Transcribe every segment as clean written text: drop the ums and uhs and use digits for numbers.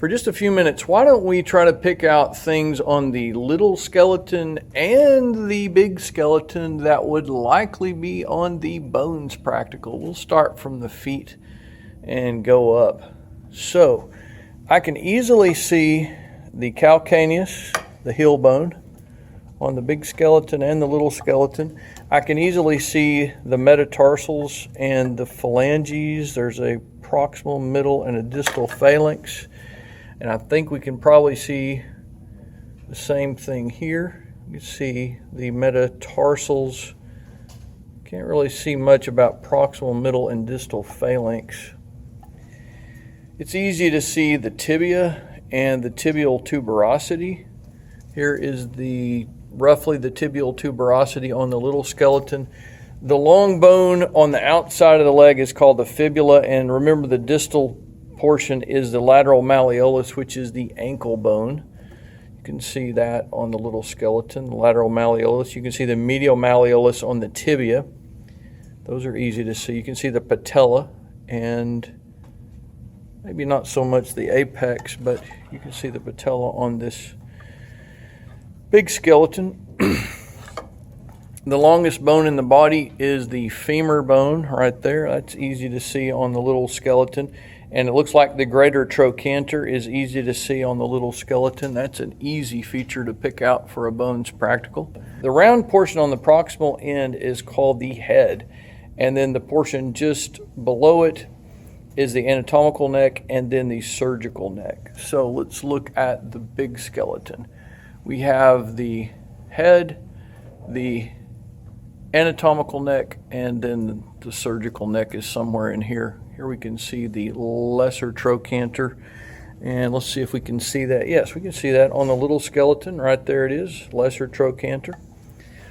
for just a few minutes, why don't we try to pick out things on the little skeleton and the big skeleton that would likely be on the bones practical. We'll start from the feet and go up. So I can easily see the calcaneus, the heel bone, on the big skeleton and the little skeleton. I can easily see the metatarsals and the phalanges. There's a proximal, middle, and a distal phalanx. And I think we can probably see the same thing here. You can see the metatarsals. Can't really see much about proximal, middle, and distal phalanx. It's easy to see the tibia and the tibial tuberosity. Here is roughly the tibial tuberosity on the little skeleton. The long bone on the outside of the leg is called the fibula, and remember the distal portion is the lateral malleolus, which is the ankle bone. You can see that on the little skeleton, the lateral malleolus. You can see the medial malleolus on the tibia. Those are easy to see. You can see the patella, and maybe not so much the apex, but you can see the patella on this big skeleton. The longest bone in the body is the femur bone right there. That's easy to see on the little skeleton. And it looks like the greater trochanter is easy to see on the little skeleton. That's an easy feature to pick out for a bones practical. The round portion on the proximal end is called the head. And then the portion just below it is the anatomical neck and then the surgical neck. So let's look at the big skeleton. We have the head, the anatomical neck, and then the surgical neck is somewhere in here. Here we can see the lesser trochanter, and let's see if we can see that. Yes, we can see that on the little skeleton. Right there it is, lesser trochanter.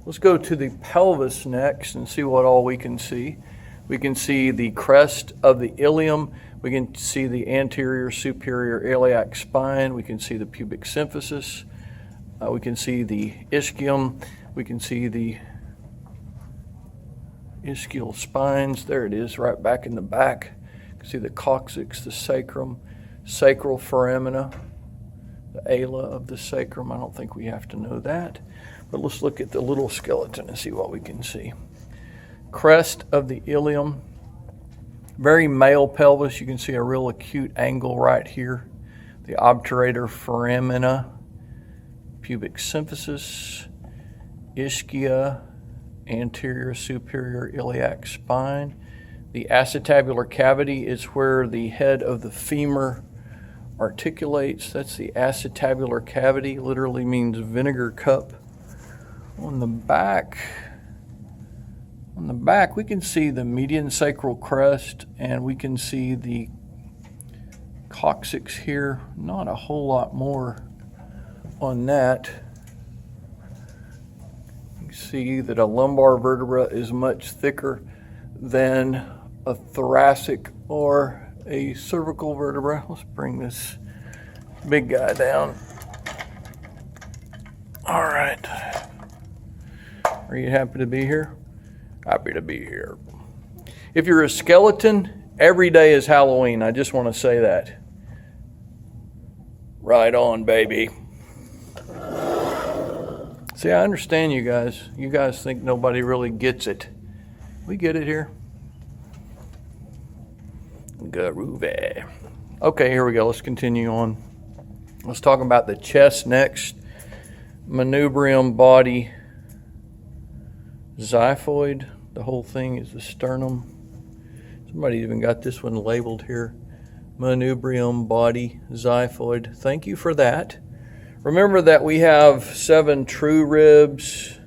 Let's go to the pelvis next and see what all we can see. We can see the crest of the ilium. We can see the anterior superior iliac spine. We can see the pubic symphysis. We can see the ischium. We can see the ischial spines. There it is, right back in the back. You can see the coccyx, the sacrum, sacral foramina, the ala of the sacrum. I don't think we have to know that. But let's look at the little skeleton and see what we can see. Crest of the ilium, very male pelvis. You can see a real acute angle right here. The obturator foramina, pubic symphysis, ischia, anterior superior iliac spine. The acetabular cavity is where the head of the femur articulates. That's the acetabular cavity, literally means vinegar cup. On the back we can see the median sacral crest, and we can see the coccyx here. Not a whole lot more on that. You see that a lumbar vertebra is much thicker than a thoracic or a cervical vertebra. Let's bring this big guy down. All right. Are you happy to be here? Happy to be here. If you're a skeleton, every day is Halloween. I just want to say that. Right on, baby. See, I understand you guys. You guys think nobody really gets it. We get it here. Groovy. Okay, here we go. Let's continue on. Let's talk about the chest next. Manubrium body xiphoid. The whole thing is the sternum. Somebody even got this one labeled here. Manubrium body xiphoid. Thank you for that. Remember that we have 7 true ribs.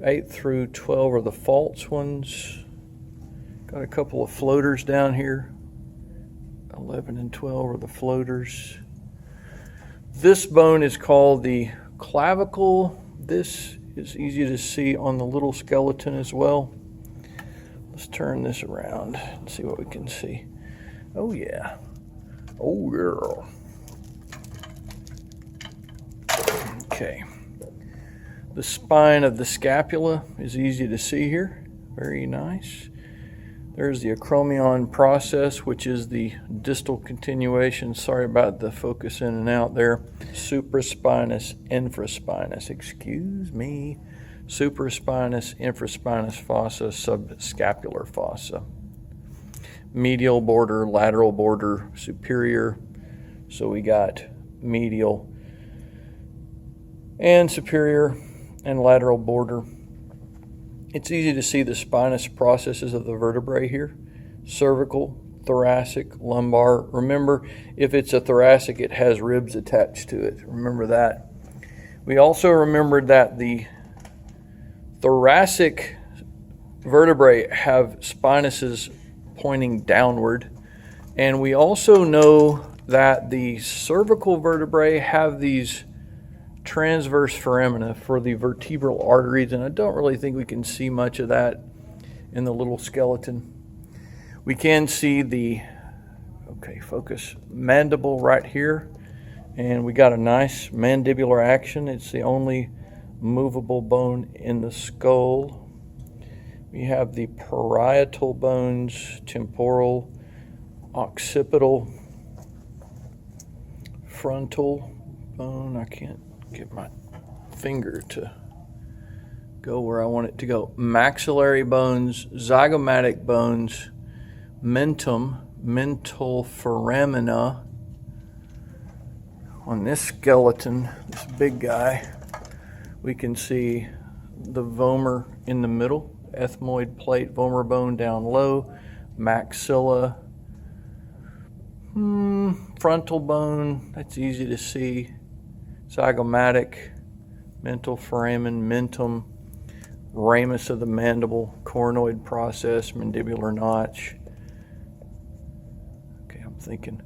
8 through 12 are the false ones. Got a couple of floaters down here. 11 and 12 are the floaters. This bone is called the clavicle. This is easy to see on the little skeleton as well. Let's turn this around and see what we can see. Oh yeah. Oh girl. Okay. The spine of the scapula is easy to see here. Very nice. There's the acromion process, which is the distal continuation. Sorry about the focus in and out there. Supraspinous, infraspinous, excuse me. Supraspinous, infraspinous fossa, subscapular fossa. Medial border, lateral border, superior. So we got medial and superior and lateral border. It's easy to see the spinous processes of the vertebrae here. Cervical, thoracic, lumbar. Remember, if it's a thoracic, it has ribs attached to it. Remember that. We also remembered that the thoracic vertebrae have spinuses pointing downward. And we also know that the cervical vertebrae have these transverse foramina for the vertebral arteries, and I don't really think we can see much of that in the little skeleton. We can see the, focus, mandible right here, and we got a nice mandibular action. It's the only movable bone in the skull. We have the parietal bones, temporal, occipital, frontal bone. I can't get my finger to go where I want it to go. Maxillary bones, zygomatic bones, mentum, mental foramina. On this skeleton, this big guy, we can see the vomer in the middle, ethmoid plate, vomer bone down low, maxilla, frontal bone, that's easy to see. Zygomatic, mental foramen, mentum, ramus of the mandible, coronoid process, mandibular notch. Okay, I'm thinking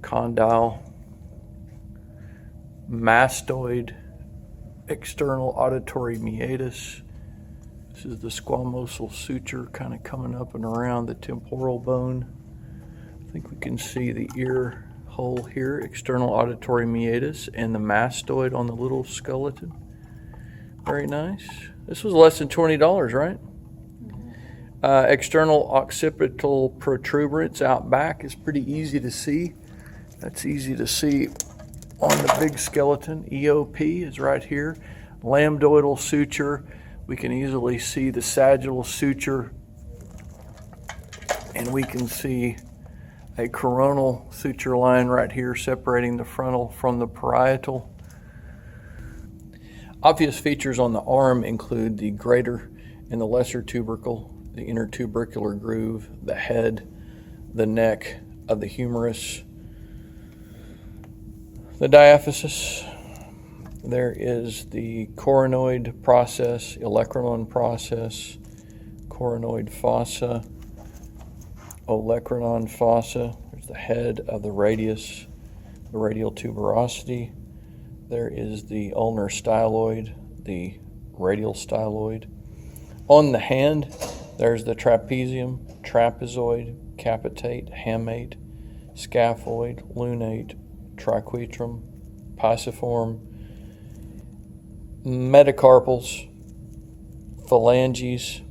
condyle, mastoid, external auditory meatus. This is the squamosal suture kind of coming up and around the temporal bone. I think we can see the ear hole here, external auditory meatus, and the mastoid on the little skeleton. Very nice. This was less than $20, right? External occipital protuberance out back is pretty easy to see. That's easy to see on the big skeleton. EOP is right here. Lambdoidal suture. We can easily see the sagittal suture, and we can see a coronal suture line right here separating the frontal from the parietal. Obvious features on the arm include the greater and the lesser tubercle, the intertubercular groove, the head, the neck of the humerus, the diaphysis. There is the coronoid process, olecranon process, coronoid fossa, olecranon fossa. There's the head of the radius, the radial tuberosity. There is the ulnar styloid, the radial styloid. On the hand, there's the trapezium, trapezoid, capitate, hamate, scaphoid, lunate, triquetrum, pisiform, metacarpals, phalanges.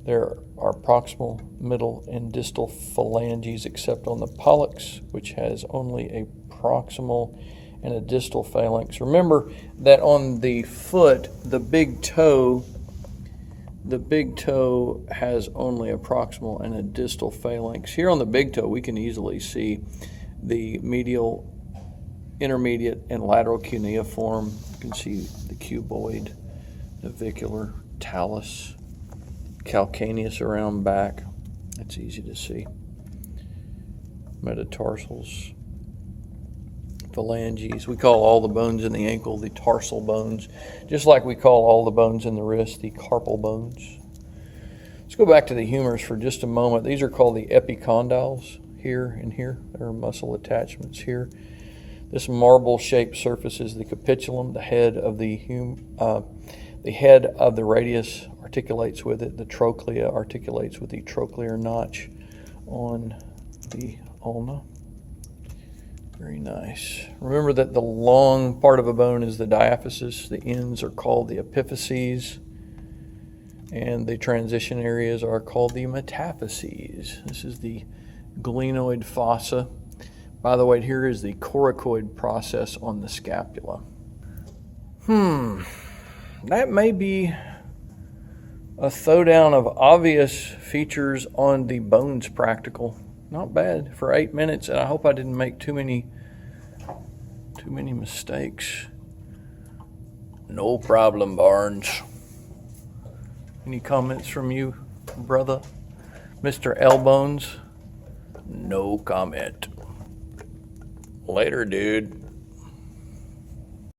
There are proximal, middle, and distal phalanges except on the pollex, which has only a proximal and a distal phalanx. Remember that on the foot, the big toe has only a proximal and a distal phalanx. Here on the big toe, we can easily see the medial, intermediate, and lateral cuneiform. You can see the cuboid, navicular, talus, calcaneus around back. That's easy to see. Metatarsals, phalanges. We call all the bones in the ankle the tarsal bones, just like we call all the bones in the wrist the carpal bones. Let's go back to the humerus for just a moment. These are called the epicondyles here and here. There are muscle attachments here. This marble-shaped surface is the capitulum. The head of the radius articulates with it. The trochlea articulates with the trochlear notch on the ulna. Very nice. Remember that the long part of a bone is the diaphysis. The ends are called the epiphyses. And the transition areas are called the metaphyses. This is the glenoid fossa. By the way, here is the coracoid process on the scapula. That may be a throwdown of obvious features on the bones practical. Not bad for 8 minutes, and I hope I didn't make too many mistakes. No problem, Barnes. Any comments from you, brother? Mr. L Bones? No comment. Later, dude.